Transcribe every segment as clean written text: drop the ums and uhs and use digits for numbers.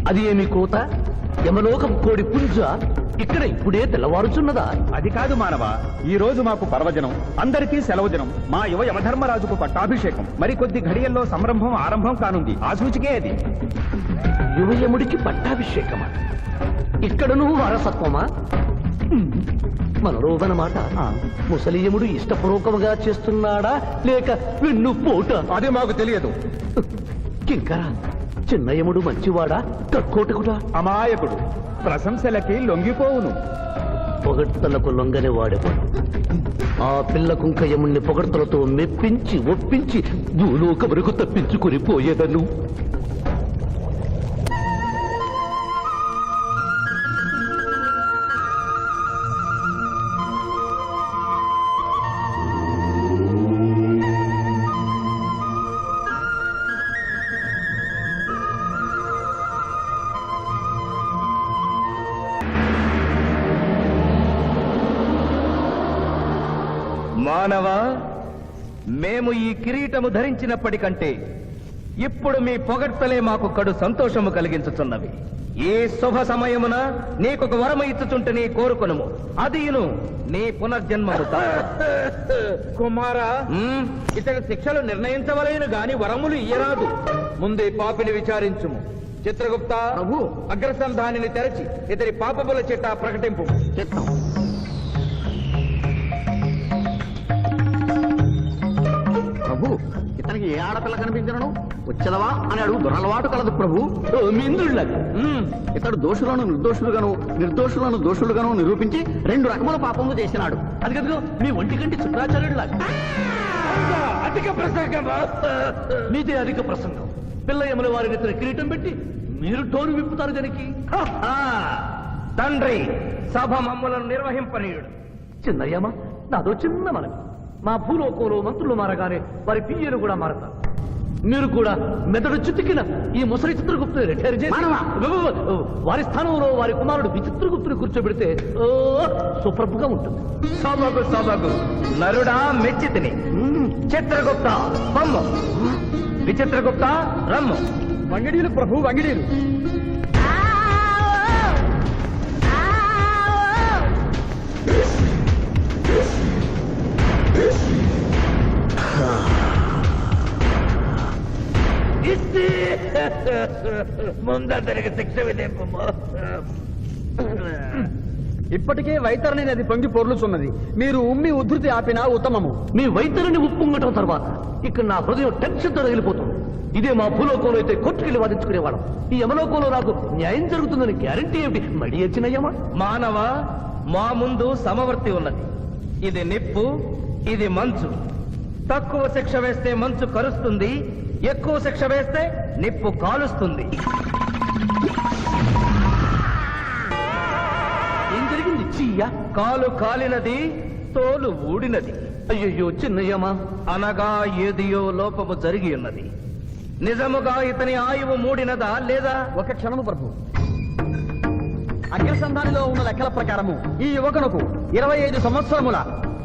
అది ఏమి కోత? యమలోకం కోడి పుంజ ఇక్కడ ఇప్పుడే తెల్లవారుచున్నదా? అది కాదు మానవ, ఈ రోజు మాకు పర్వదినం, అందరికీ సెలవు దినం. మా యువ యమధర్మరాజుకు పట్టాభిషేకం. మరి కొద్ది ఘడియల్లో సంరంభం ఆరంభం కానుంది. ఆ సూచికే అది. యువయముడికి పట్టాభిషేకమా? ఇక్కడను వారసత్వమా? మనరోగనమాట. ముసలియముడు ఇష్టపూర్వకముగా చేస్తున్నాడా లేక వెన్ను పోట? అది మాకు తెలియదు. కింకరా, చిన్నయముడు మంచివాడా తక్కువటకుడా? అమాయకుడు, ప్రశంసలకి లొంగిపోవును. పొగడ్తలకు లొంగని వాడేవాడు. ఆ పిల్ల కుంకయముణ్ణి పొగడ్తలతో మెప్పించి ఒప్పించి భూలోక వరకు తప్పించుకుని పోయేదను. మానవ, మేము ఈ కిరీటము ధరించినప్పటికంటే ఇప్పుడు మీ పొగడ్తలే మాకు కడు సంతోషము కలిగించుతున్నవి. ఈ శుభ సమయమున నీకొక వరము ఇచ్చుచుంటే కోరుకొనుము, అదియును నీ పునర్జన్మము. కుమారా, ఇతడి శిక్షలు నిర్ణయించవలేను గాని వరములు ఇయ్యరాదు. ముందే పాపిని విచారించుము. చిత్రగుప్త ప్రభు, అగ్రసంధానిని తెరచి ఇతడి పాపముల చిట్టా ప్రకటింపు. చిత్తం. ప్రభు, ఇతనికి ఏ ఆడపిల్ల కనిపించను? వచ్చదవా అని అడుగు దురలవాటు కలదు ప్రభు. మీంద్రుళ్ళగా ఇతడు దోషులను నిర్దోషులుగాను నిర్దోషులను దోషులుగాను నిరూపించి 2 రకముల పాపములు చేసినాడు. అది కదుగో మీ ఒంటి కంటి శుక్రాచార్యుడులాగా. అధిక ప్రసంగం. మీదే అధిక ప్రసంగం. పిల్లయముల వారిని ఇతని కిరీటం పెట్టి మీరు టోరు విప్పుతారు దానికి. తండ్రి, సభ మమ్ములను నిర్వహింపనీయుడు. చిన్నయ్యమ్మ, నాదో చిన్న మనవి. మా భూలోకంలో మంత్రులు మారగానే వారి పియ్యలు కూడా మారతారు. మీరు కూడా మెదడు చితికిన ఈ ముసలి చిత్రగుప్తుని రిటైర్ చేసి వారి స్థానంలో వారి కుమారుడు విచిత్రగుప్తుని కూర్చోబెడితే సుప్రభుగా ఉంటుంది. సభకు సభకు నరుడా మెచ్చితిని. చిత్రగుప్త బొమ్మ, విచిత్రగుప్త రమ్ము. వంగిడీలు ప్రభు, వంగిడీలు. ముందరికి శిక్ష విధింపు. ఇప్పటికే వైతరణి నది పొంగి పొర్లుచున్నది. మీరు ఉమ్మి ఉద్ధృతి ఆపినా ఉత్తమము. మీ వైద్యుని ఉప్పొంగటం తర్వాత ఇక్కడ నా హృదయం టెన్షన్తో రగిలిపోతుంది. ఇదే మా భూలోకంలో అయితే కోర్టుకెళ్ళి వాదించుకునేవాళ్ళం. ఈ యమలోకంలో నాకు న్యాయం జరుగుతుందని గ్యారంటీ ఏమిటి? మడి వచ్చినయ్యమా? మానవ, మా ముందు సమవర్తి ఉన్నది. ఇది నిప్పు, ఇది మంచు. తక్కువ శిక్ష వేస్తే మంచు కరుస్తుంది, ఎక్కువ శిక్ష వేస్తే నిప్పు కాలుస్తుంది. ఏం జరిగింది? చీయ కాలు కాలినది, తోలు ఊడినది. అయ్యయ్యో చిన్నయ్యమా, అనగా ఏదియో లోపము జరిగి ఉన్నది. నిజముగా ఇతని ఆయువు మూడినదా లేదా? ఒక క్షణము ప్రభు. అగ్రసంధానిలో ఉన్న లెక్కల ప్రకారము ఈ యువకునకు 25 సంవత్సరముల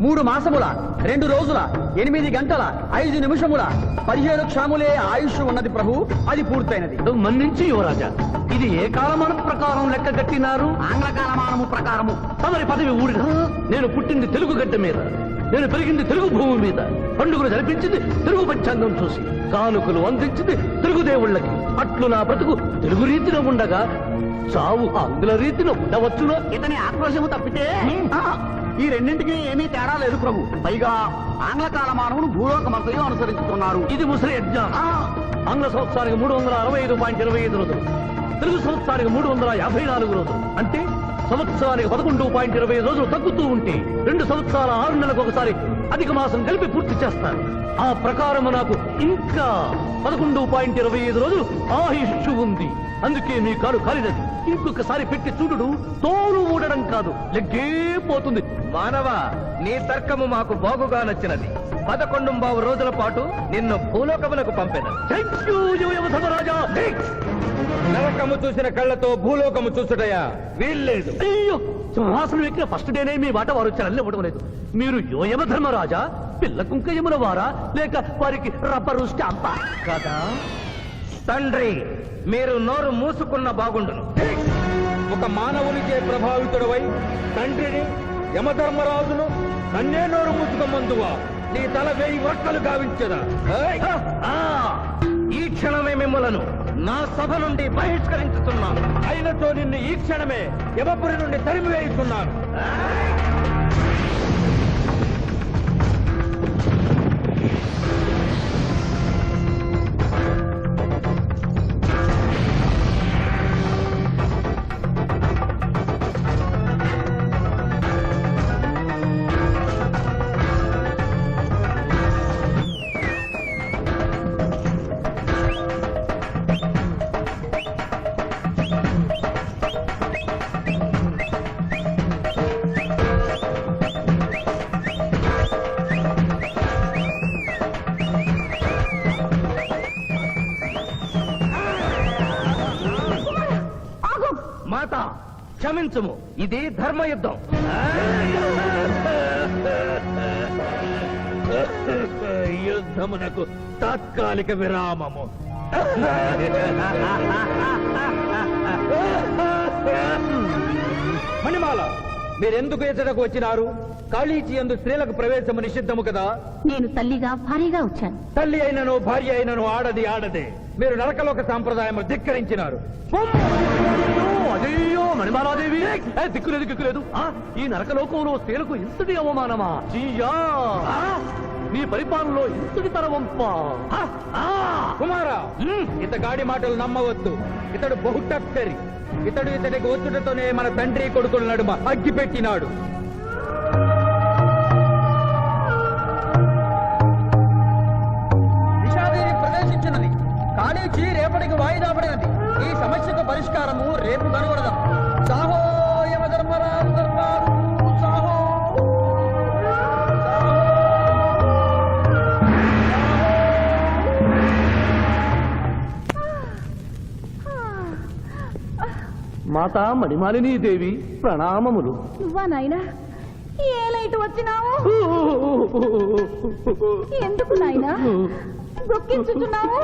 3 మాసముల 2 రోజుల 8 గంటల 5 నిమిషముల 15 క్షణములే ఆయుష్ ఉన్నది ప్రభు. అది పూర్తయినది. మన్నించి యువరాజా, ఇది ఏ కాలమానం ప్రకారం లెక్క కట్టినారు? ఆంగ్ల కాలమానము ప్రకారము. తమరి పదవి ఊడిన. నేను పుట్టింది తెలుగు గడ్డ మీద, నేను పెరిగింది తెలుగు భూమి మీద, పండుగలు జరిపించింది తెలుగు పంచాంగం చూసి, కానుకలు అందించింది తెలుగు దేవుళ్ళకి. అట్లు నా బ్రతుకు తెలుగు రీతిన ఉండగా చావు ఆంగ్ల రీతిలో ఉండవచ్చునో? ఇతని ఆక్రోశము తప్పితే ఈ రెండింటికి ఏమీ తేడా లేదు ప్రభు. పైగా ఆంగ్ల కాలమానమును భూలోకమంతయు అనుసరిస్తున్నారు. ఇది ముసలి యజ్ఞం. ఆంగ్ల సంవత్సరానికి 365.25 రోజులు, తెలుగు సంవత్సరానికి 354 రోజులు. అంటే సంవత్సరానికి 11.20 రోజులు తగ్గుతూ ఉంటే 2 సంవత్సరాల 6 నెలలకు ఒకసారి అధిక మాసం కలిపి పూర్తి చేస్తారు. ఆ ప్రకారము నాకు ఇంకా 11.25 రోజులు ఆయుష్షు ఉంది. అందుకే మీ కాలు కాలినది. ఇంకొకసారి పెట్టి చూడు, తోలు ఊడడం కాదు, లెగ్గే పోతుంది. మానవ, నీ తర్కము మాకు బాగుగా నచ్చినది. 11 రోజుల పాటు నిన్ను భూలోకములకు పంపెదను. నరకము చూసిన కళ్ళతో భూలోకము చూసుటయా వీల్లేదు. అయ్యో, సింహాసనం ఎక్కిన ఫస్ట్ డేనే మీ మాట వారు వచ్చారని ఇవ్వడం లేదు. మీరు యోయమ ధర్మరాజా, పిల్ల కుంకయముల వారా, లేక వారికి రబ్బరు స్టాంపా కదా? తండ్రి, మీరు నోరు మూసుకున్న బాగుండును. ఒక మానవునిచే ప్రభావితుడవై తండ్రిని యమధర్మరాజును నన్నే నోరు మూసుకోమందువా నీ తల 1000 వక్కలు గావించదా? ఏయ్! ఆ, ఈ క్షణమే మిమ్మలను నా సభ నుండి బహిష్కరించుతున్నాను. అయినతో నిన్ను ఈ క్షణమే యమపురి నుండి తరిమి వేయిస్తున్నాను. మాత, క్షమించుము, ఇది ధర్మయుద్ధం. యుద్ధమునకు తాత్కాలిక విరామము. మణిమాల, మీరెందుకు ఎచ్చటకు వచ్చినారు? కాళీచి యందు స్త్రీలకు ప్రవేశము నిషిద్ధము కదా? నేను తల్లిగా భారీగా వచ్చాను. తల్లి అయినను భార్య అయినను ఆడది ఆడదే. మీరు నరకలోక సాంప్రదాయము ధిక్కరించినారు. అయ్యో మణిమాలాదేవి, దిక్కులేదు దిక్కులేదు. ఈ నరకలోకంలో స్త్రీలకు ఇంతటి అవమానమా? చీయా! నీ పరిపాలనలో ఇంతటి తరవంపా? కుమారా, ఇతగాడి మాటలు నమ్మవద్దు. ఇతడు బహుటక్కరి. ఇతడికి వచ్చుటతోనే మన తండ్రి కొడుకుల నడుమ అగ్గి పెట్టినాడు. నిషాదేవి ప్రవేశించినది. కాళీచి రేపటికి వాయిదా పడినది. ఈ సమస్యకు పరిష్కారము రేపు కనుగొడదాం. సాహో యమధర్మరాజు దర్బారు, సాహో! మాతా మణిమాలినీ దేవి ప్రణామములు. నువ్వా నాయనా? ఏ లైట్ వచ్చినావు? ఎందుకు నాయనా దుఃఖించుచున్నావు?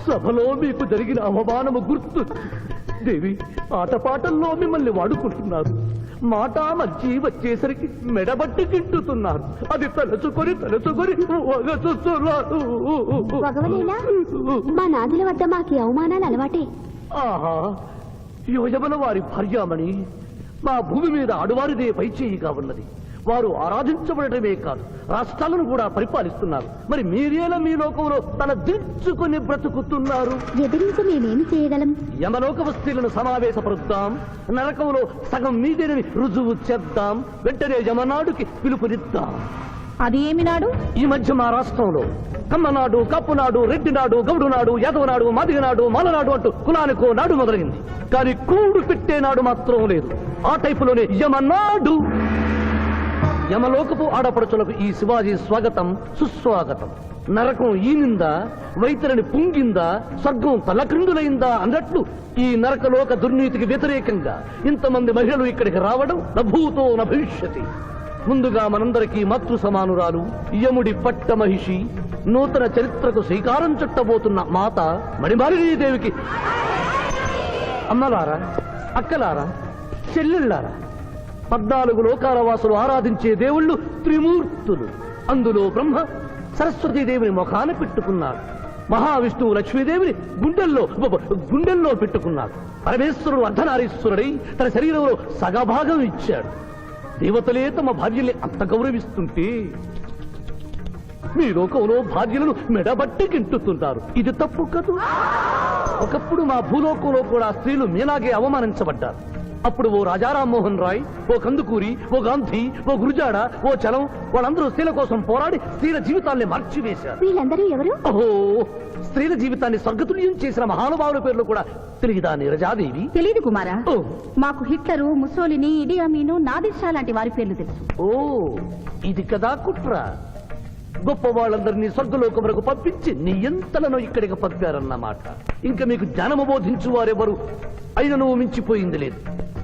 సభలో మీకు జరిగిన అవమానము గుర్తు. దేవి, ఆటపాటల్లో మిమ్మల్ని వాడుకుంటున్నారు. మాట మంచి వచ్చేసరికి మెడబట్టి గింటుతున్నారు. అది తలుచుకొని వగచుస్తున్నారు. భగవనేనా? మా నాదుల వద్ద మాకి అవమానాలు అలవాటే. ఆహా, యోజమన వారి భార్యామణి మా భూమి మీద ఆడువారిదే పైచేయిగా ఉన్నది. వారు ఆరాధించబడటమే కాదు, రాష్ట్రాలను కూడా పరిపాలిస్తున్నారు. మరి మీరేలా మీ లోకంలో తల దించుకుని బ్రతుకుతున్నారు? ఎదిరించి మేమేమి చేయగలం? యమలోక వస్తువులను సమావేశపరుద్దాం. నరకంలో సగం మీదేనని రుజువు చేద్దాం. వెంటనే యమనాడుకి పిలుపునిద్దాం. అది ఏమి నాడు? ఈ మధ్య మా రాష్ట్రంలో కమ్మనాడు, కప్పునాడు, రెడ్డినాడు, గౌడునాడు, యాదవనాడు, మాదిగనాడు, మాలనాడు అంటూ కులానికో నాడు మొదలైంది. కానీ కూడు పెట్టే నాడు మాత్రం లేదు. ఆ టైపులోనే యమనాడు. యమలోకపు ఆడపడుచులకు ఈ శివాజీ స్వాగతం సుస్వాగతం. నరకం ఈనిందా, వైతరిని పుంగిందా, స్వర్గం తలక్రిందులైందా అన్నట్లు ఈ నరకలోక దుర్నీతికి వ్యతిరేకంగా ఇంతమంది మహిళలు ఇక్కడికి రావడం నభూతో నభవిష్యతి. ముందుగా మనందరికీ మాతృ సమానురాలు, యముడి పట్ట మహిషి, నూతన చరిత్రకు శ్రీకారం చుట్టబోతున్న మాత మణిమాలినీదేవికి అమ్మలారా, అక్కలారా, చెల్లెళ్ళారా, 14 లోకాల వాసులు ఆరాధించే దేవుళ్ళు త్రిమూర్తులు. అందులో బ్రహ్మ సరస్వతీదేవిని ముఖాన పెట్టుకున్నాడు. మహావిష్ణువు లక్ష్మీదేవిని గుండెల్లో పెట్టుకున్నాడు. పరమేశ్వరుడు అర్ధనారీశ్వరుడై తన శరీరంలో సగభాగం ఇచ్చాడు. దేవతలే తమ భార్యల్ని అంత గౌరవిస్తుంటే మీ లోకంలో భార్యలను మెడబట్టి గింటుతుంటారు. ఇది తప్పు కదూ? ఒకప్పుడు మా భూలోకంలో కూడా స్త్రీలు మీలాగే అవమానించబడ్డారు. అప్పుడు ఓ రాజా రామ్మోహన్ రాయ్, ఓ కందుకూరి, ఓ గాంధీ, ఓ గురుజాడ, ఓ చలం వాళ్ళందరూ స్త్రీల కోసం పోరాడి స్త్రీల జీవితాల్ని మార్చివేశారు. వీళ్ళందరూ ఎవరు? ఓహో, స్త్రీల జీవితాన్ని స్వర్గతుల్యం చేసిన మహానుభావుల పేర్లు కూడా తెలియదా నీరజాదేవి? తెలీదు కుమారా. ఓ. మాకు హిట్లరు, ముసోలిని, ఇడి అమీను, నాదిర్ షా లాంటి వారి పేర్లు తెలుసు. ఓ, ఇది కదా కుట్ర. గొప్ప వాళ్ళందరినీ స్వర్గలోకములకు పంపించి నీ ఎంతలను ఇక్కడికి పంపారన్నమాట. ఇంకా మీకు జ్ఞానము బోధించు వారెవరు అయినను మించిపోయింది లేదు.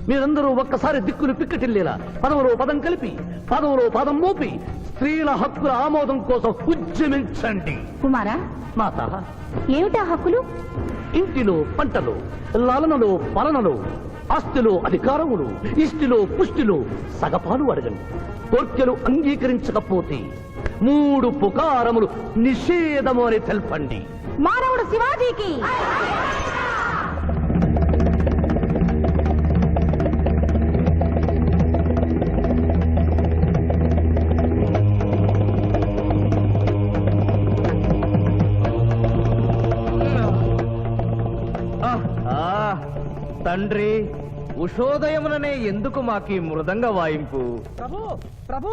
మీరందరూ ఒక్కసారి దిక్కులు పిక్కటిల్లేలా పదములో పదం కలిపి, పదములో పదం మోపి స్త్రీల హక్కుల ఆమోదం కోసం ఉద్యమించండి. కుమారా, మాత, ఏమిటా హక్కులు? ఇంటిలో పంటలు, లాలనలో పాలనలో, ఆస్తిలో అధికారములు, ఇష్టిలో పుష్టిలో సగపాలు అడగండి. కోర్కెలు అంగీకరించకపోతే 3 పుకారములు నిషేధము అని తెల్పండి. మానవుడు శివాజీకి తండ్రి, ఉషోదయముననే ఎందుకు మాకీ మృదంగ వాయింపు? ప్రభు ప్రభు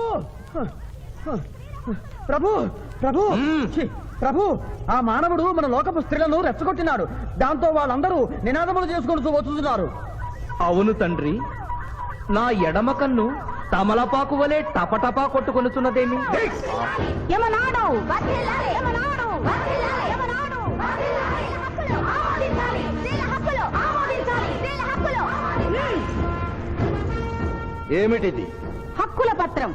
ప్రభు ప్రభు ఛీ, ప్రభు ఆ మానవుడు మన లోకపు స్త్రీలను రెచ్చగొట్టినాడు. దాంతో వాళ్ళందరూ నినాదములు చేసుకుంటూ వచ్చుతున్నారు. అవును తండ్రి, నా ఎడమ కన్ను తమలపాకు వలె టపటపా కొట్టుకొనుచున్నదేమి? యమనాడు వర్ధిల్లాలి, యమనాడు వర్ధిల్లాలి, యమనాడు వర్ధిల్లాలి. హక్కులు ఆమోదించాలి, స్త్రీల హక్కులు ఆమోదించాలి, స్త్రీల హక్కులు. ఏమిటిది? హక్కుల పత్రం.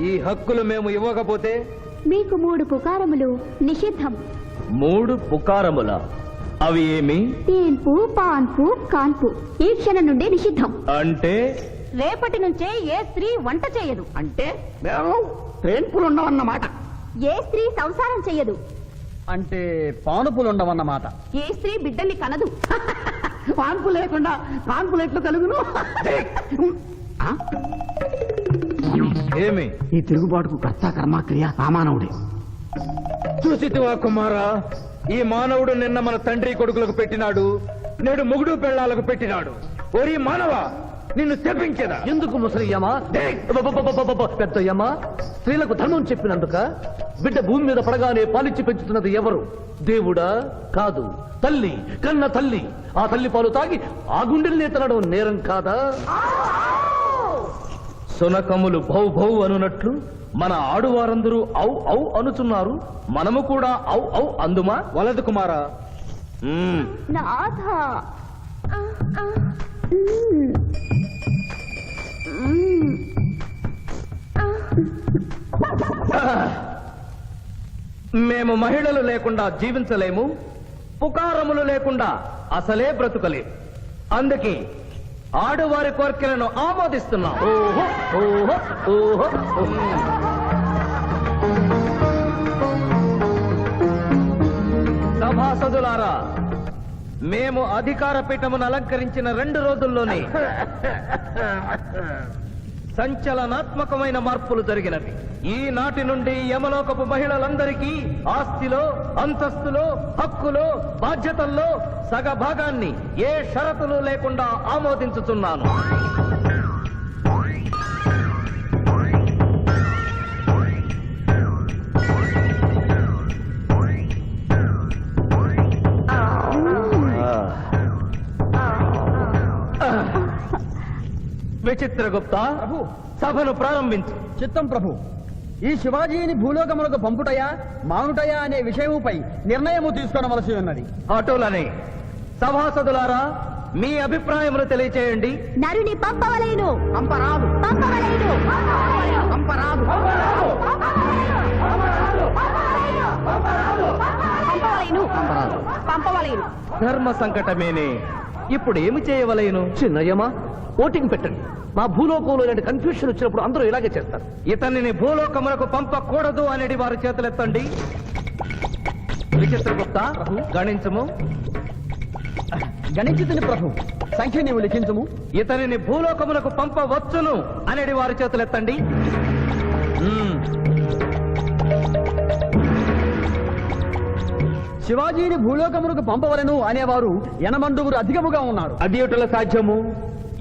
ఈ హక్కులు మేము ఇవ్వకపోతే? మీకు 3 పుకారములు నిషిద్ధం. 3 పుకారముల? అవి ఏమి? తేన్పు, పాన్పు, కాన్పు ఈ క్షణం నుండి నిషిద్ధం. అంటే రేపటి నుంచే ఏ స్త్రీ వంట చేయదు. అంటే మేము ట్రేన్పులుండవన్నమాట. ఏ స్త్రీ సంసారం చేయదు. అంటే పానుపులుండవన్నమాట. ఏ స్త్రీ బిడ్డల్ని కనదు. పాన్పు లేకుండా పాన్పులు ఎట్లు కలుగును? ఆ? ఏమి? ఈ తిరుగుబాటుకు కర్త కర్మక్రియ సామానవుడే. చూసితివా కుమారా, ఈ మానవుడు నిన్న మన తండ్రి కొడుకులకు పెట్టినాడు, నేడు మొగుడు పెళ్ళాలకు పెట్టినాడు. ఓరి మానవ, నిన్ను తెప్పించదా? ఎందుకు ముసలియమా? పెద్దయ్యమా, స్త్రీలకు ధర్మం చెప్పినందుక? బిడ్డ భూమి మీద పడగానే పాలిచ్చి పెంచుతున్నది ఎవరు? దేవుడా? కాదు, తల్లి, కన్న తల్లి. ఆ తల్లి పాలు తాగి ఆ గుండెల్ని తనడం నేరం కాదా? సునకములు భౌ భౌ అనునట్లు మన ఆడువారందరూ ఔ ఔ అనుచున్నారు. మనము కూడా ఔ ఔ అందుమా? వలదు కుమారా. నాథ. మేము మహిళలు లేకుండా జీవించలేము, పుకారములు లేకుండా అసలే బ్రతుకలేము. అందుకే ఆడువారి కోరికలను ఆమోదిస్తున్నాం. ఓహో ఓహో ఓహో ఓహో. సభాసదులారా, మేము అధికార పీఠమును అలంకరించిన 2 రోజుల్లోనే సంచలనాత్మకమైన మార్పులు జరిగినవి. ఈనాటి నుండి యమలోకపు మహిళలందరికీ ఆస్తిలో, అంతస్తులో, హక్కులో, బాధ్యతల్లో సగభాగాన్ని ఏ షరతులు లేకుండా ఆమోదించుతున్నాను. విచిత్రగుప్త, ప్రభు సభను ప్రారంభించు. చిత్తం ప్రభు. ఈ శివాజీని భూలోకములకు పంపుటయా మానుటయా అనే విషయముపై నిర్ణయము తీసుకొనవలసి ఉన్నది. అటులనే సభాసదులారా, మీ అభిప్రాయములు తెలియచేయండి. నరుని పంపవలేను. పంపరాదు, పంపవలేను. పంపరాదు. పంపవలేను. పంపవలేను. ధర్మ సంకటమేనే. ఇప్పుడు ఏమి చేయవలేను? చిన్నయ్యమా, ఓటింగ్ పెట్టండి. మా భూలోకంలో ఇలాంటి కన్ఫ్యూషన్ వచ్చినప్పుడు అందరూ ఇలాగే చేస్తారు. ఇతనిని భూలోకములకు పంపకూడదు అనేది వారి చేతులెత్తండి. విచిత్రగుప్త, గణించము. గణించుతుని ప్రభు. సంఖ్య నీవు లిఖించుము. ఇతనిని భూలోకములకు పంపవచ్చును అనేది వారి చేతులెత్తండి. శివాజీని భూలోకములకు పంపవలను అనేవారు ఎనమండుగురు అధికముగా ఉన్నారు. అది ఎటుల సాధ్యము?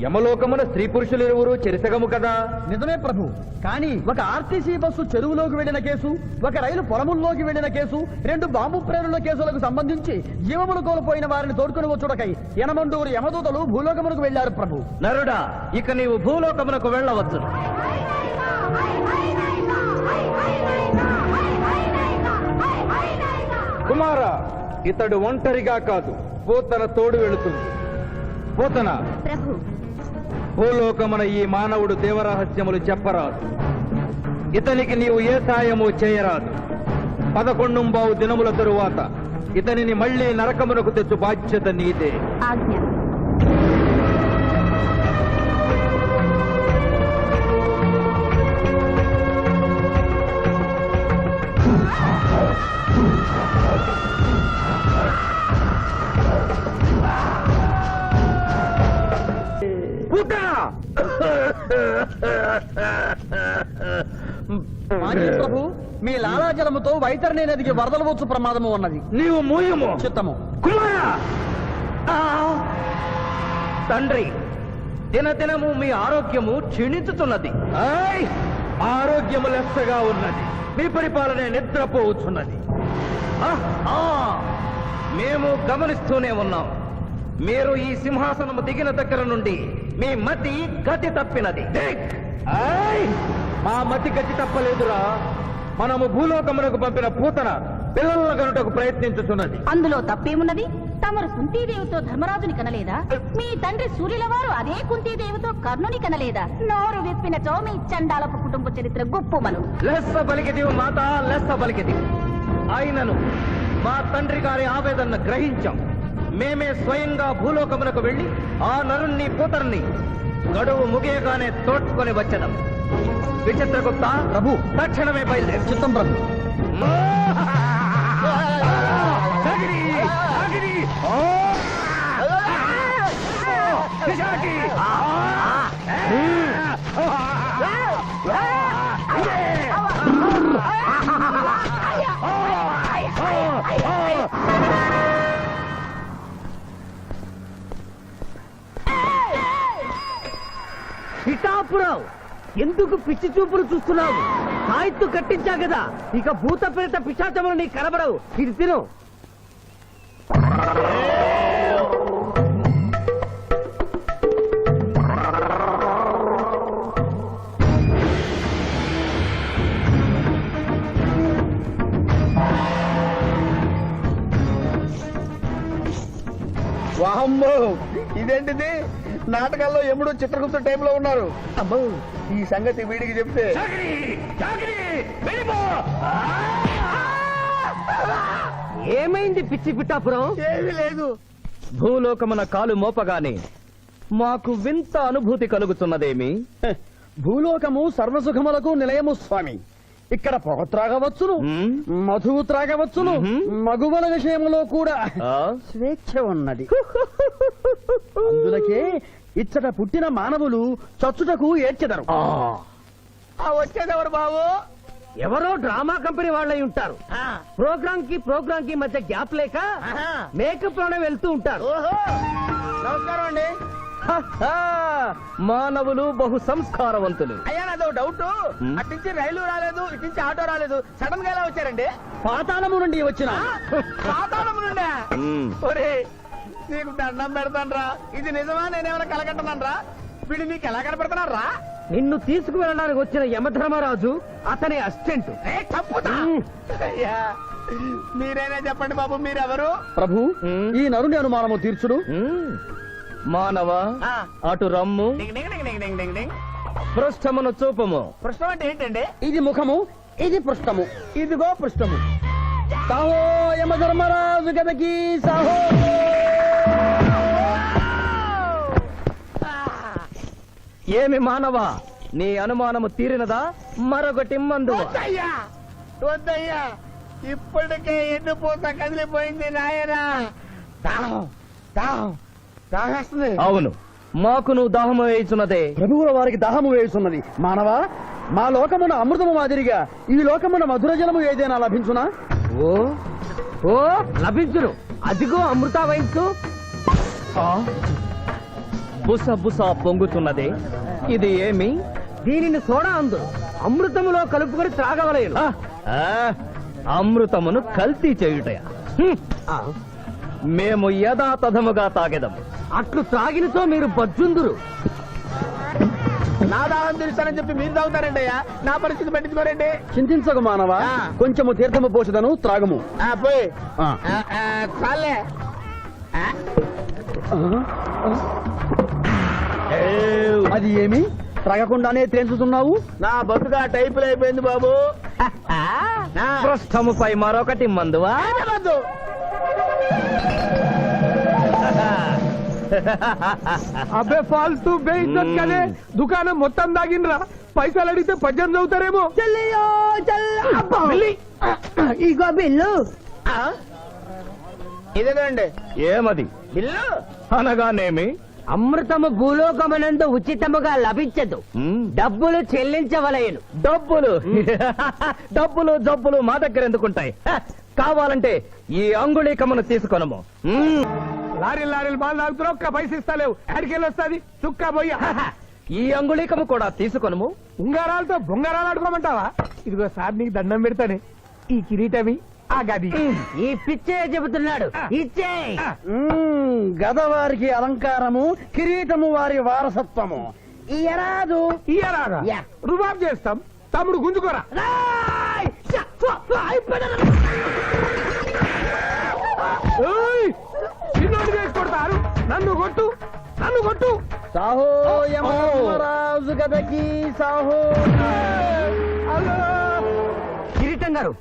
యమలోకమున స్త్రీ పురుషులు ఇరువురు చెరిసగము కదా. నిజమే ప్రభు. కానీ ఒక ఆర్టీసీ బస్సు చెరువులోకి వెళ్లిన కేసు, ఒక రైలు పొలముల్లోకి వెళ్లిన కేసు, 2 బాంబు ప్రేరుల కేసులకు సంబంధించి జీవములు కోల్పోయిన వారిని తోడుకుని వచ్చుటకై ఎనమండుగురు యమదూతలు భూలోకమునకు వెళ్లారు ప్రభు. నరుడా, ఇక నీవు భూలోకమునకు వెళ్ళవచ్చు. కుమారా, ఇతడు ఒంటరిగా కాదు, పోతన తోడు వెళుతుంది. పోతన, ప్రభు. భూలోకమున ఈ మానవుడు దేవరహస్యములు చెప్పరాదు. ఇతనికి నీవు ఏ సాయము చేయరాదు. 11 దినముల తరువాత ఇతనిని మళ్ళీ నరకమునకు తెచ్చు బాధ్యత నీదే. ఆజ్ఞ. మాజీ ప్రభు, మీ లాలాజలముతో వైతరణి నదికి వరదలు వచ్చు ప్రమాదము ఉన్నది. నీవు మూయము. చిత్తము. కుమారా! తండ్రి, దినదినము మీ ఆరోగ్యము క్షీణించుతున్నది. ఆరోగ్యము లెస్సగా ఉన్నది. మీ పరిపాలనే నిద్రపోవచ్చున్నది. మేము గమనిస్తూనే ఉన్నాం. మీరు ఈ సింహాసనము దిగిన దగ్గర నుండి మీ మతి గతి తప్పినది. మా మతి గతి తప్పలేదురా. మనము భూలోకమునకు పంపిన పూతన పిల్లల కనుటకు ప్రయత్నించుతున్నది. అందులో తప్పేమున్నది? తమరు కుంతీదేవితో ధర్మరాజుని కనలేదా? మీ తండ్రి సూర్యుల వారు అదే కుంతీదేవితో కర్ణుని కనలేదా? నోరు విప్పినచో మీ చండాలపు కుటుంబ చరిత్ర గుప్పుమను. లెస్స పలికిది మాత, లెస్స పలికిది. అయినను మా తండ్రి గారి ఆవేదన గ్రహించాం. మేమే స్వయంగా భూలోకమునకు వెళ్లి ఆ నరుణ్ణి పూతరుని గడువు ముగియగానే తోడ్కొని వచ్చడం. విచిత్రగుప్త ప్రభు, తక్షణమే బయలుదేరు. చిత్తం ప్రభు. పిఠాపురం, ఎందుకు పిచ్చి చూపులు చూస్తున్నావు? సాయిత్తు కట్టించా కదా, ఇక భూత ప్రేత పిశాచములు నీకు కనబడవు. ఇది తిను. వామ్మో, ఇదేంటిది? నాటకాల్లో ఎముడు చిత్రగుప్త టైంలో ఉన్నారు. అమ్మో, ఈ సంగతి వీడికి చెప్తే ఏమైంది పిచ్చి పిఠాపురం? ఏమీ లేదు. భూలోకమున కాలు మోపగానే మాకు వింత అనుభూతి కలుగుతున్నదేమి? భూలోకము సర్వసుఖములకు నిలయము స్వామి. ఇక్కడ పొగ త్రాగవచ్చును, మధువు త్రాగవచ్చును, మగువల విషయంలో కూడా స్వేచ్ఛ ఉన్నది. అందులకే ఇచ్చట పుట్టిన మానవులు చచ్చుటకు ఏడ్చెదరు. వచ్చేదెవరు బాబు? ఎవరో డ్రామా కంపెనీ వాళ్ళై ఉంటారు. ప్రోగ్రామ్ కి మధ్య గ్యాప్ లేక మేకప్ లోనే వెళ్తూ ఉంటారు. నమస్కారం అండి. మానవులు బహు సంస్కారవంతులు. అయ్యా, నాదో డౌట్. అట్నుంచి రైలు రాలేదు, ఇట్నుంచి ఆటో రాలేదు, సడన్ గా ఎలా వచ్చారండి? పాతాళము నుండి వచ్చిన. పాతాళము నుండి? ఒరే, నీకు దండం పెడతానరా. ఇది నిజమా? నేనేమైనా కలగంటున్నానరా? వీడు నీకు ఎలా కనపడుతున్నారా? నిన్ను తీసుకువెళ్ళడానికి వచ్చిన యమధర్మరాజు అతని అసిస్టెంట్. అయ్యా, మీరైనా చెప్పండి బాబు, మీరెవరు? ప్రభు, ఈ నరుని అనుమానము తీర్చుడు. మానవ, అటు రమ్ము, పృష్ఠమును చూపము. పృష్ఠం అంటే ఏంటండి? ఇది ముఖము, ఇది పృష్ఠము, ఇదిగో పృష్ఠము. సాహో యమధర్మరాజు గదకి సాహో. ఏమి మానవ, నీ అనుమానము తీరినదా? మరొకటి మందు. వద్దయ్యా, వద్దయ్యా, ఇప్పటికే ఎండిపోత కదిలిపోయింది నాయనా. దాహం దాహం దాహేస్తుంది. అవును, మాకు నువ్వు దాహము వేయుచున్నదే. ప్రభువుల వారికి దాహము వేయుచున్నది. మానవ, మా లోకమున అమృతము మాదిరిగా ఈ లోకమున మధుర జలము ఏదైనా లభించునా? ఓ ఓ లభించును. అదిగో అమృత వైన్స్. బుస బుస పొంగుతున్నదే, ఇది ఏమి? దీనిని సోడా అందు అమృతములో కలుపుకొని త్రాగవలేను. అమృతమును కల్తీ చేయుటయా? మేము యథాతథముగా తాగెదము. అట్లు త్రాగినతో మీరు బజ్జుందురు. నా దాహం తీరుస్తానని చెప్పి మీరు తాగుతారండి అయ్యా. నా పరిస్థితి పట్టించుకోరండి. చింతించకు మానవ, కొంచెము తీర్థము పోషదను, త్రాగము. పోయి చాలే. అది ఏమి? త్రగకుండానే తేల్చుతున్నావు. నా బతుగా టైపులు అయిపోయింది బాబు. పృష్ఠముపై మరొకటి మందువా? అబ్బే ఫాల్తూ బేయిజ్జత్ కదే దుకాణం మొత్తం దాగిండ్రా. పైసలు అడిగితే పద్యం చదువుతారేమో. ఇగో బిల్లు. ఇదేనండి ఏమది బిల్లు. అనగానేమి? అమృతము భూలోకమునందు ఉచితముగా లభించదు, డబ్బులు చెల్లించవలయను. డబ్బులు డబ్బులు జబ్బులు మా దగ్గర ఎందుకుంటాయి? కావాలంటే ఈ అంగుళీకమును తీసుకొనము. లారీలు బాగా తాగుతున్నావు, ఒక్క పైస ఇస్తలేవు. అడికెళ్ళి వస్తుంది చుక్క పోయి. ఈ అంగుళీకము కూడా తీసుకొనము. ఉంగరాలతో బొంగరాలు ఆడుకోమంటావా? ఇదిగో సార్ నీకు దండం పెడతానే. ఈ కిరీటమి ఆ గది. ఈ పిచ్చే చెబుతున్నాడు, ఇచ్చే. గదవారికి అలంకారము, కిరీటము వారి వారసత్వము. ఇయరాదు. ఇయ్యరాగా యా. రుబాబ్ చేస్తాం. తమ్ముడు గుంజుకోరా. ఏయ్! చిన్నోడు చేసి కొడతారు. నన్ను కొట్టు, నన్ను కొట్టు. సాహో యమధర్మరాజు గదకి సాహో. కిరీటం గారు,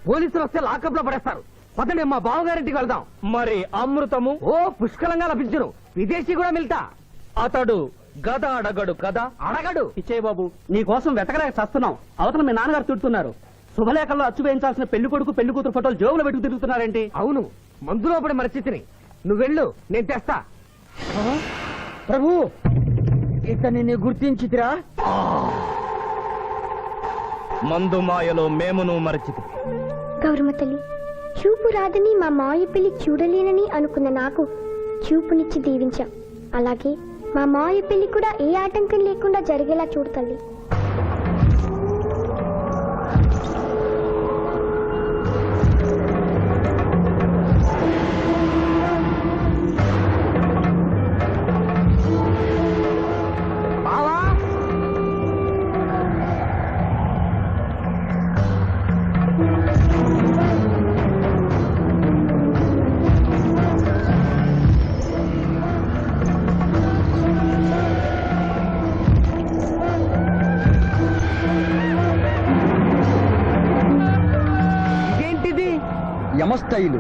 పోలీసులు వస్తే లాకప్ లో పడేస్తారు. పదండి, మా బావగారింటికి వెళ్దాం. మరి అమృతము? ఓ పుష్కలంగా లభించును. విదేశీ కూడా మిల్తా. అతడు గద అడగడు కదా? అడగడు. ఇచ్చే బాబు, నీ కోసం వెతకలేక చస్తున్నాం. అవతల మీ నాన్నగారు తిడుతున్నారు. శుభలేఖల్లో అచ్చు వేయించాల్సిన పెళ్లి కొడుకు పెళ్లి కూతురు ఫోటోలు జోబులో పెట్టుకు తిరుగుతున్నారేంటి? అవును, మందులో పడి మరచితిని. నువ్వు వెళ్ళు, నేను తెస్తా. ప్రభు, ఇతన్ని నీ గుర్తించితిరా? మందు మాయలో మేమును మరచితి. గౌరమ్మ తల్లి, చూపు రాదని మా మాయ పెళ్లి చూడలేనని అనుకున్న నాకు చూపునిచ్చి దీవించాం. అలాగే మా మాయ పెళ్లి కూడా ఏ ఆటంకం లేకుండా జరిగేలా చూడు తల్లి. ఇదేంటిది? యమస్థైలు.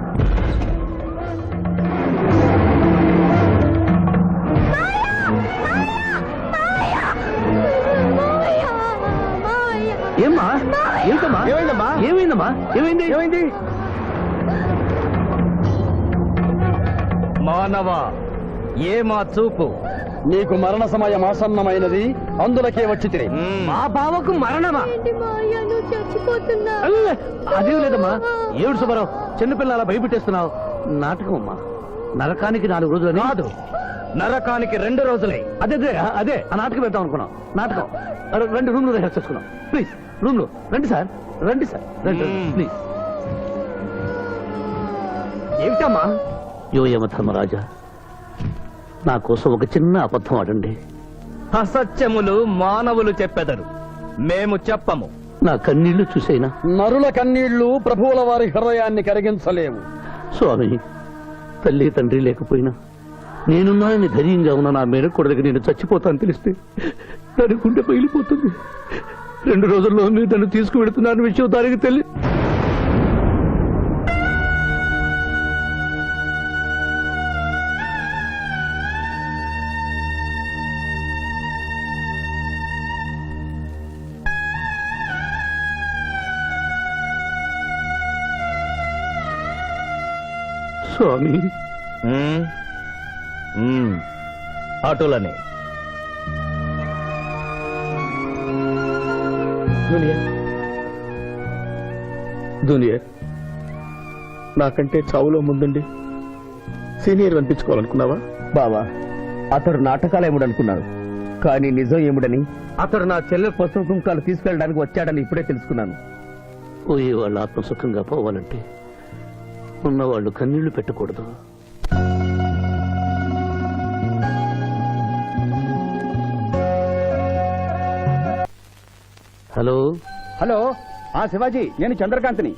ఏమ్మా? ఏంటమ్మా? ఏమైందమ్మా? ఏమైందమ్మా? ఏమైంది? ఏమైంది? మానవ, ఏ మా చూపు? నీకు మరణ సమయం ఆసన్నమైనది, అందులకే వచ్చి తిని. మా బావకు మరణమా? అదేం లేదమ్మా. ఏడు సుబ్బారావు, చిన్నపిల్ల అలా భయపెట్టేస్తున్నావు. నాటకం అమ్మా. నరకానికి 4 రోజులు కాదు, నరకానికి 2 రోజులే. అదే అదే ఆ నాటకం పెడతాం అనుకున్నాం. నాటకం 2 రూమ్లు రిహార్స్ చేసుకున్నాం. ప్లీజ్ రూమ్ లో రండి సార్, రండి సార్, రండి ప్లీజ్. ఏమిటమ్మా? యో యమధర్మరాజా, నా కోసం ఒక చిన్న అబద్ధం ఆడండి. అసత్యములు మానవులు చెప్పెదరు, మేము చెప్పము. నా కన్నీళ్లు చూసైనా. నరుల కన్నీళ్లు ప్రభువుల వారి హృదయాన్ని కరిగించలేవు. స్వామి, తల్లి తండ్రి లేకపోయినా నేనున్నానని ధైర్యంగా ఉన్న నా మేనకోడలికి నేను చచ్చిపోతాను తెలిస్తే దాని గుండె పగిలిపోతుంది. 2 రోజుల్లో మీరు నన్ను తీసుకువెడుతున్నాను విషయం దానికి తెలియ. స్వామి, అటులనే జూనియర్, నాకంటే చావులో ముందుండి సీనియర్ అనిపించుకోవాలనుకున్నావా? బావా, అతడు నాటకాలు ఏముడనుకున్నాడు, కానీ నిజం ఏముడని, అతడు నా చెల్లె పసుపు కుంకాలు తీసుకెళ్ళడానికి వచ్చాడని ఇప్పుడే తెలుసుకున్నాను. పోయే వాళ్ళు ఆత్మసుఖంగా పోవాలంటే ఉన్నవాళ్ళు కన్నీళ్లు పెట్టకూడదు. హలో హలో, శివాజీ, నేను చంద్రకాంత్ని.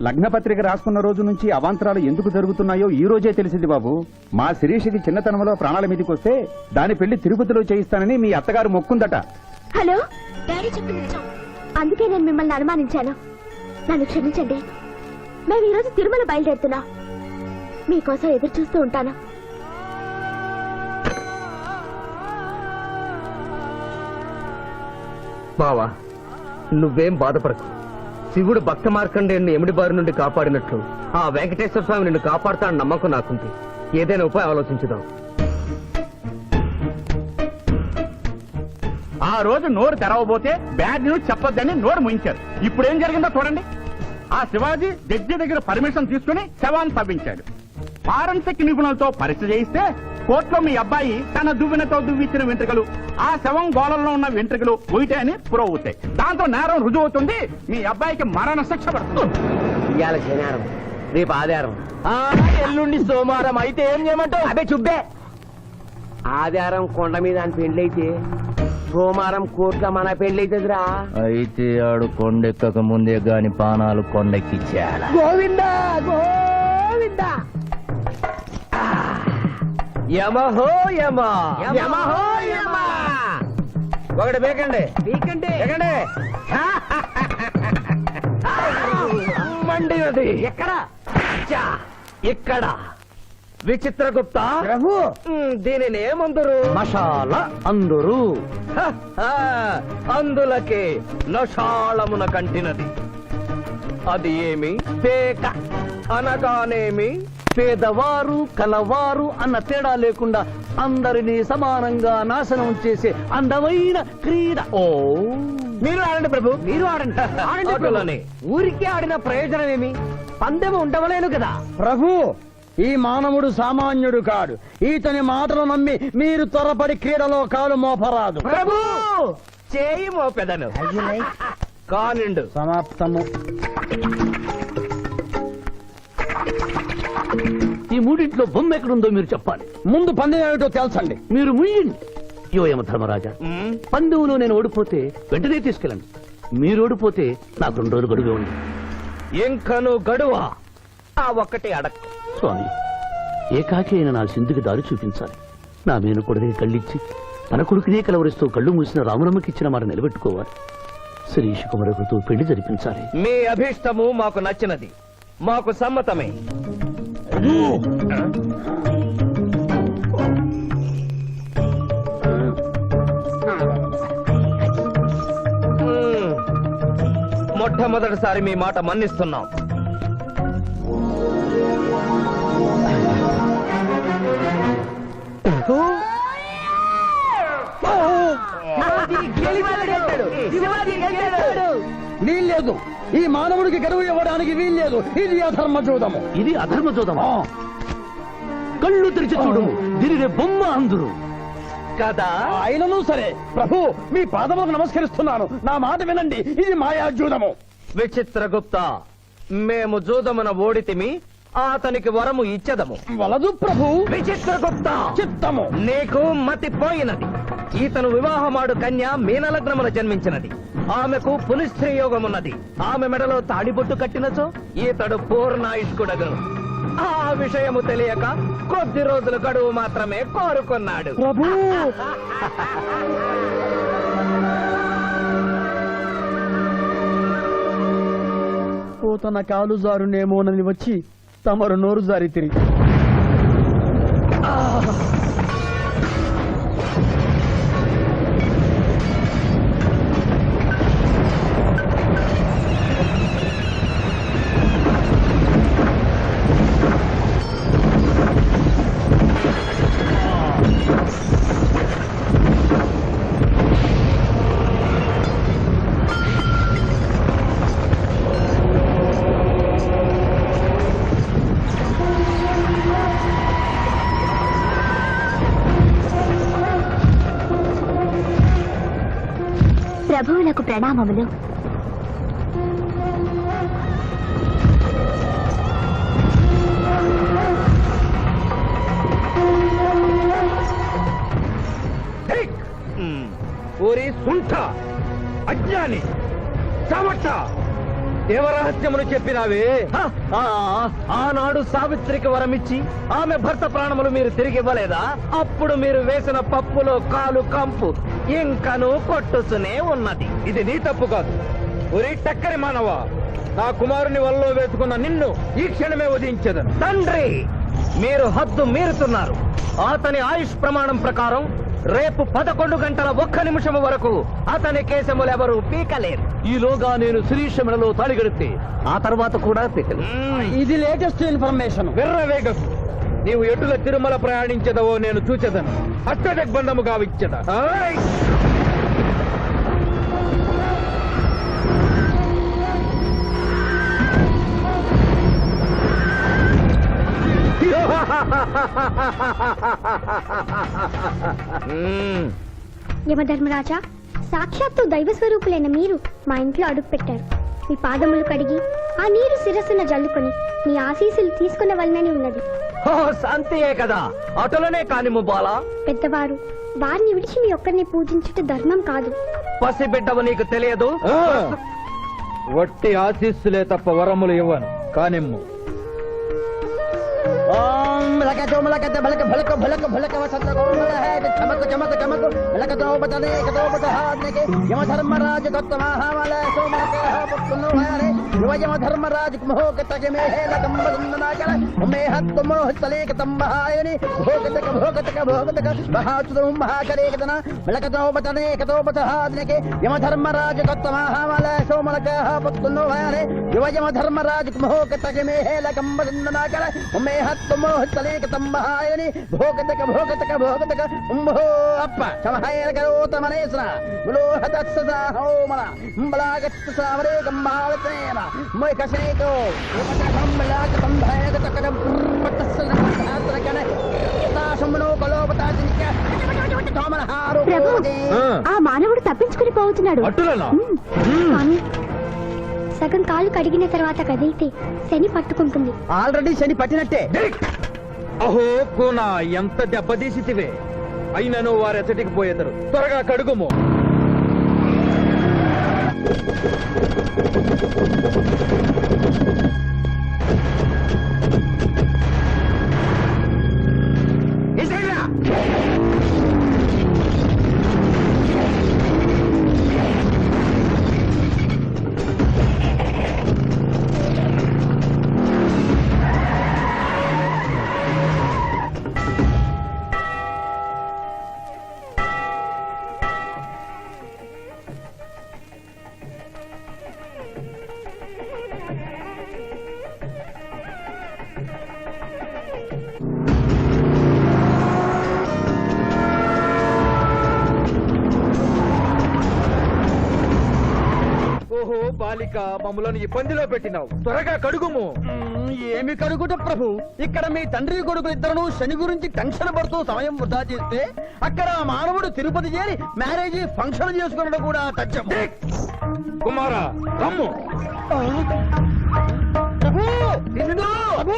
లగ్న పత్రిక రాసుకున్న రోజు నుంచి అవాంతరాలు ఎందుకు జరుగుతున్నాయో ఈ రోజే తెలిసింది బాబు. మా శిరీషకి చిన్నతనంలో ప్రాణాల మీదకి వస్తే దాని పెళ్లి తిరుపతిలో చేయిస్తానని మీ అత్తగారు మొక్కుందట. హలో డాడీ చెప్పింది నిజం. అందుకే నేను మిమ్మల్ని అనుమానించాను. నన్ను క్షమించండి. మేము ఈరోజు తిరుమల బయలుదేరుతున్నాం. మీకోసం ఎదురు చూస్తూ ఉంటాను. బావా, నువ్వేం బాధపడకు. శివుడు భక్త మార్కండేయుని ఎమిడి బారి నుండి కాపాడినట్లు ఆ వెంకటేశ్వర స్వామి నిన్ను కాపాడుతాడని నమ్మకం నాకుంది. ఏదైనా ఉపాయం ఆలోచించుదాం. ఆ రోజు నోరు తెరవబోతే బ్యాడ్ న్యూస్ చెప్పొద్దని నోరు ముయించారు. ఇప్పుడు ఏం జరిగిందో చూడండి. ఆ శివాజీ జడ్జి దగ్గర పర్మిషన్ తీసుకుని శవాన్ని తవ్వించాడు. ఫారెన్సిక్ నిపుణులతో పరీక్ష చేయిస్తే కోర్టులో మీ అబ్బాయి తన దువ్వెనతో దువ్విచ్చిన వెంట్రుకలు, ఆ శవం గోళంలో ఉన్న వెంట్రుకలు ఒకటే అని ప్రూవ్ అవుతాయి. దాంతో నేరం రుజువు అవుతుంది. మీ అబ్బాయికి మరణ శిక్ష పడుతుంది. ఇవాళ శనివారం, రేపు ఆదివారం, ఎల్లుండి సోమవారం. అయితే ఏం చేయమంటావు? అదే చుబ్బే. ఆదివారం కొండ మీద అని పెండ్లైతే సోమవారం కోర్టులో మన పెండ్లైతుందిరా. అయితే ఆడు కొండెక్కక ముందే గాని పానాలు కొండెక్కిచ్చాల. గోవిందా గోవిందా. యమహో యమ, యమహో యమ. ఒకటి బేకండి, బీకండి, బేకండి. మండినది ఎక్కడ? ఇక్కడ. విచిత్రగుప్త ప్రభు, దీనిని ఏమందరు? మషాల అందరూ అందులకే నషాళమున కంటినది. అది ఏమి? పేక అనగానేమి? పేదవారు కలవారు అన్న తేడా లేకుండా అందరినీ సమానంగా నాశనం చేసే అందమైన క్రీడ. ఓ, మీరు ఆడండి ప్రభు, మీరు ఆడండి. ఆడండి ప్రభు. అటులనే. ఊరికే ఆడిన ప్రయోజనం ఏమి? పందెము ఉండవలేను కదా. ప్రభు, ఈ మానవుడు సామాన్యుడు కాడు. ఈతని మాటలు నమ్మి మీరు త్వరపడి క్రీడలో కాలు మోపరాదు. ప్రభు చేయి మోపెదను. కానిండు. సమాప్తము. ఈ మూడింట్లో బొమ్మ ఎక్కడుందో మీరు చెప్పాలి. ముందు పందెం ఏమిటో తెలుసండి. మీరు ముయ్యండి. యోయమ ధర్మరాజా, పందెంలో నేను ఓడిపోతే వెంటనే తీసుకెళ్ళండి. మీరు ఓడిపోతే నాకు 2 రోజులు గడువే ఉంది. ఇంకను గడువా? ఆ ఒక్కటి అడక్. స్వామి, ఏకాకి అయిన నా సింధుకి దారి చూపించాలి. నా మేను కొడుకుని కళ్ళిచ్చి తన కొడుకునే కలవరిస్తూ కళ్ళు మూసిన రామరమ్మకి ఇచ్చిన మాట నిలబెట్టుకోవాలి. శిరీష్ కుమారుడితో పెళ్లి జరిపించాలి. మీ అభీష్టము మాకు నచ్చినది, మాకు సమ్మతమే. మొట్టమొదటిసారి మీ మాట మన్నిస్తున్నాం. వీల్లేదు. ఈ మానవుడికి గడువు ఇవ్వడానికి వీల్లేదు. ఇది అధర్మ జూదము. ఇది అధర్మ చూదమా? కళ్ళు తెరిచి చూడు, దీనినే బొమ్మ అందురు కదా. అయినను సరే ప్రభు, మీ పాదములకు నమస్కరిస్తున్నాను. నా మాట వినండి. ఇది మాయా జూదము. విచిత్రగుప్త, మేము జూదమున ఓడితిమి, అతనికి వరము ఇచ్చదము. వలదు ప్రభు. విచిత్రగుప్త, చిత్తము. నీకు మతి పోయినది. ఈతను వివాహమాడు కన్య మీనలగ్నమున జన్మించినది. ఆమెకు పునిస్త్రీ యోగమున్నది. ఆమె మెడలో తాడిబొట్టు కట్టినచో ఈతడు పూర్ణాయుష్కుడగను. ఆ విషయము తెలియక కొద్ది రోజుల గడువు మాత్రమే కోరుకున్నాడు. ప్రభు, తన కాలు జారునేమోనని వచ్చి తమరు నోరు జారి తిరిగి ప్రభువులకు ప్రణామములు. ఓరి సుంఠ, అజ్ఞాని, చమట, దేవరహస్యమును చెప్పినావే. ఆనాడు సావిత్రికి వరమిచ్చి ఆమె భర్త ప్రాణములు మీరు తిరిగి ఇవ్వలేదా? అప్పుడు మీరు వేసిన పప్పులో కాలు కంపు ఇంకను కొట్టుసునే ఉన్నది. ఇది నీ తప్పు కాదు. ఒరే టక్కరి మానవా, నా కుమారుని వల్లో వేసుకున్న నిన్ను ఈ క్షణమే వధించదను. తండ్రి, మీరు హద్దు మీరుతున్నారు. అతని ఆయుష్ ప్రమాణం ప్రకారం రేపు 11 గంటల 1 నిమిషము వరకు అతని కేశములెవరూ పీకలేరు. ఈలోగా నేను శిరీష మెడలో తాళిగడితే ఆ తర్వాత కూడా పీకలే. ఇది లేటెస్ట్ ఇన్ఫర్మేషన్. వెర్రవేగకు. నీవు ఎటుల తిరుమల ప్రయాణించదవో నేను చూచెదను. అష్టదిగ్బంధము గావిచ్చద. యమధర్మరాజా, సాక్షాత్తు దైవ స్వరూపులైన మీరు మా ఇంట్లో అడుగు పెట్టారు. మీ పాదములు కడిగి ఆ నీరు శిరస్సున జల్లుకొని మీ ఆశీస్సులు తీసుకునవలనని ఉన్నది. శాంతియే కదా, అటులనే కాని ముబాలా. పెద్దవారు, వారిని విడిచి మీ ఒక్కరిని పూజించుట ధర్మం కాదు. పసిబిడ్డవు నీకు తెలియదు. వట్టి ఆశీస్సులే తప్ప వరములు ఇవ్వను. కానిమ్ము. ఓం లకతో మలకత బలక భలక భలక భలక వసంత గోమల హే చమక చమక చమక లకతో బతనే కతో బతహాద్నకే యమధర్మరాజ దత్తమహామల సోమక పుత్తును హరే యమధర్మరాజ మోహకతకే మే హే లకంబనందనాకర మే హత్తు మోహతలేక తంబహాయని భోగతక మహాచుదం మహాకరేకదన లకతో బతనే కతో బతహాద్నకే యమధర్మరాజ దత్తమహామల సోమక పుత్తును హరే యమధర్మరాజ మోహకతకే మే హే లకంబనందనాకర మే మోహతలేక తంబహాయని భోగతక ఉంభో అప్ప సమహాయన కరోతమనేసన విలోహతత్సద హోమన బలాగత్త సావరే గంబాలతేన మై కసేతో యమధర్మరాజ సంభయగతకరం పట్టసన ధాత్రకన తాశమనో కలోపతాజినిక తోమనహారు. ప్రభు, ఆ మానవుడు తప్పించుకుని పోతున్నాడు. అటులనా? స్వామి, సగం కాలు కడిగిన తర్వాత కదిలితే శని పట్టుకుంటుంది. ఆల్రెడీ శని పట్టినట్టే. అహో కోనా, ఎంత దెబ్బతీసితివే. అయినను వారెచ్చటికి పోయేదరు. త్వరగా కడుగుము. ఓహో బాలిక, మమ్మలను ఇబ్బందిలో పెట్టినావు. త్వరగా కడుగుము. ఏమి కడుగుట ప్రభు, ఇక్కడ మీ తండ్రి కొడుకు ఇద్దరు శని గురించి టెన్షన్ పడుతూ సమయం వృధా చేస్తే అక్కడ ఆ మానవుడు తిరుపతి చేరి మ్యారేజ్ ఫంక్షన్ చేసుకున్నాడు కూడా తథ్యం. కుమారా, రమ్ము. ప్రభు, నిన్ను ప్రభు.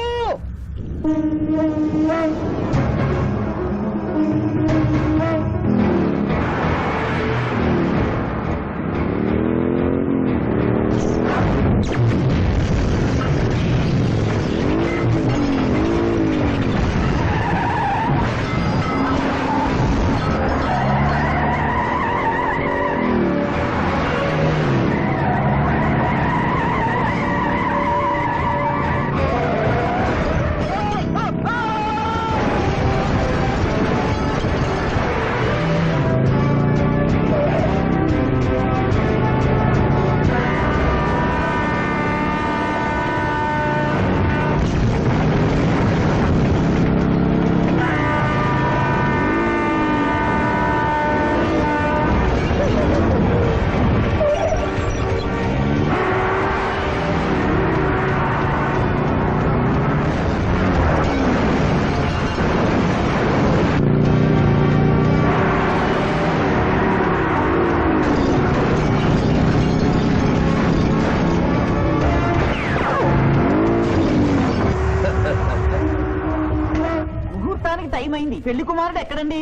టైం అయింది. పెళ్లి కుమారుడు ఎక్కడండి?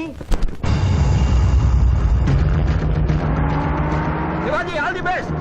Shivaji, all the best.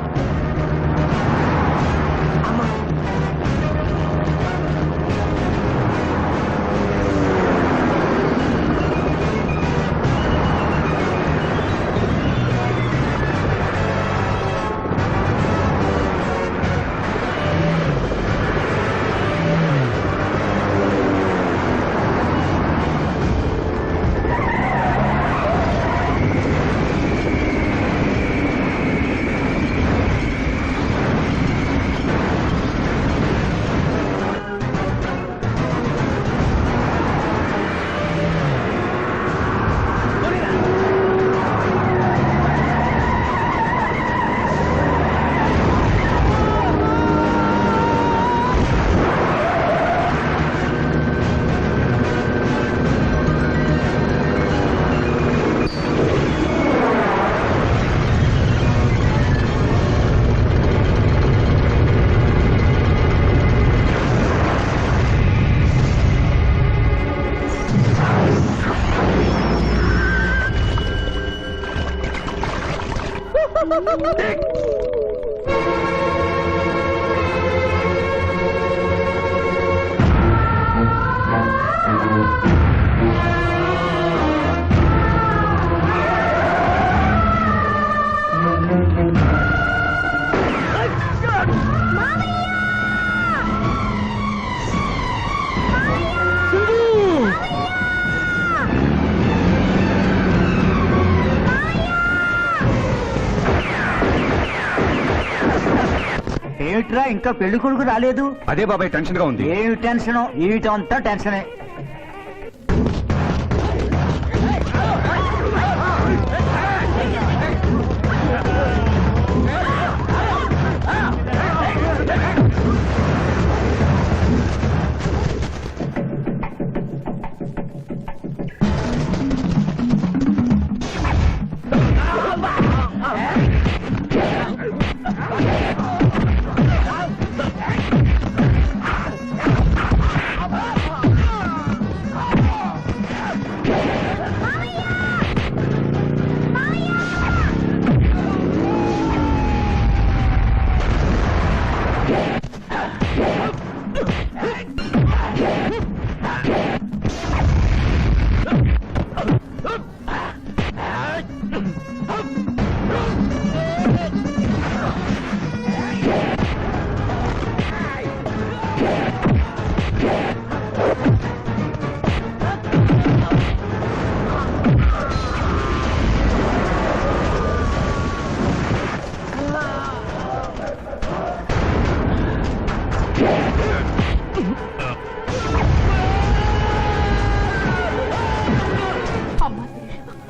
ఏమిట్రా ఇంకా పెళ్లి కొడుకు రాలేదు? అదే బాబాయ్ టెన్షన్ గా ఉంది. ఏమి టెన్షన్? ఏమిటంతా టెన్షనే.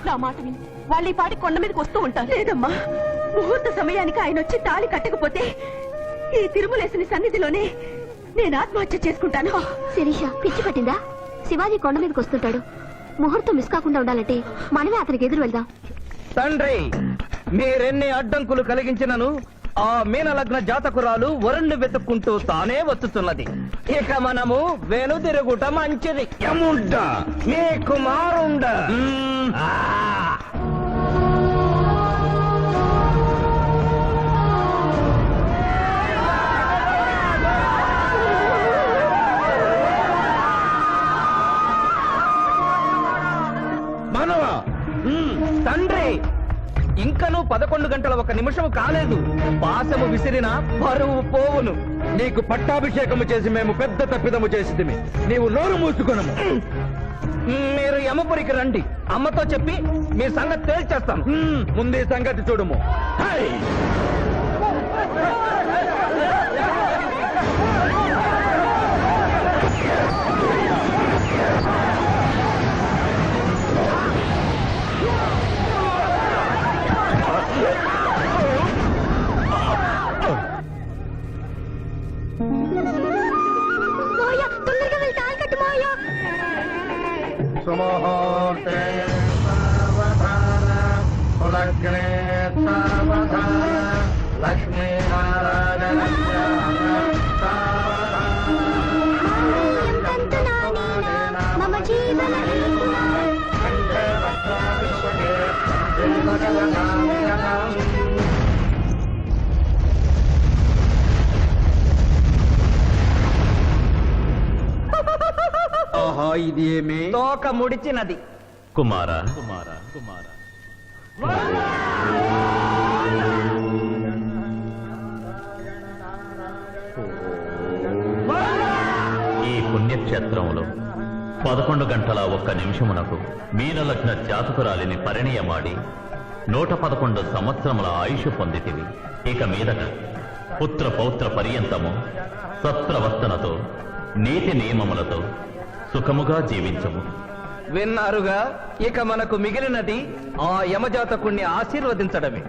నా మాట విని వాళ్ళు ఈ పాటి కొండ మీదకి వస్తూ ఉంటారు. లేదమ్మా, ముహూర్త సమయానికి ఆయన వచ్చి తాళి కట్టకపోతే ఈ తిరుమలేసిన సన్నిధిలోనే నేను ఆత్మహత్య చేసుకుంటాను. శిరీష, పిచ్చి పట్టిందా? శివాజీ కొండ మీదకి వస్తుంటాడు. ముహూర్తం మిస్ కాకుండా ఉండాలంటే మనమే అతనికి ఎదురు వెళ్దాం. తండ్రి, మీరెన్ని అడ్డంకులు కలిగించినను ఆ మీనలగ్న జాతకురాలు వరుణ్ణి వెతుక్కుంటూ తానే వచ్చుతున్నది. ఇక మనము వెనుదిరుగుట మంచిది. యముండ మీ కుమారుండ. మానవా, తండ్రి, ఇంకనూ 11 గంటల 1 నిమిషము కాలేదు. పాశము విసిరిన పరువు పోవును. నీకు పట్టాభిషేకము చేసి మేము పెద్ద తప్పిదము చేసిదిమి. నీవు నోరు మూసుకొనము. మీరు యమపురికి రండి. అమ్మతో చెప్పి మీ సంగతి తేల్చేస్తాను. ముందు ఈ సంగతి చూడము. హై! మాయా, తొందరగా వెళ్ళి తాళి కట్టు మాయా. సుముహూర్తే సావధాన కులగ్నే సావధాన లక్ష్మీనారాయణ మమ జీవన ఇదేమే తోక ముడిచినది. కుమార ఈ పుణ్యక్షేత్రంలో 11 గంటల 1 నిమిషమునకు మీనలగ్న జాతకురాలిని పరిణయమాడి 111 సంవత్సరముల ఆయుష్ పొందితివి. ఇక మీదట పుత్ర పౌత్ర పర్యంతము సత్ప్రవర్తనతో నీతి నియమములతో సుఖముగా జీవించము. విన్నారుగా, ఇక మనకు మిగిలినది ఆ యమజాతకుణ్ణి ఆశీర్వదించడమే.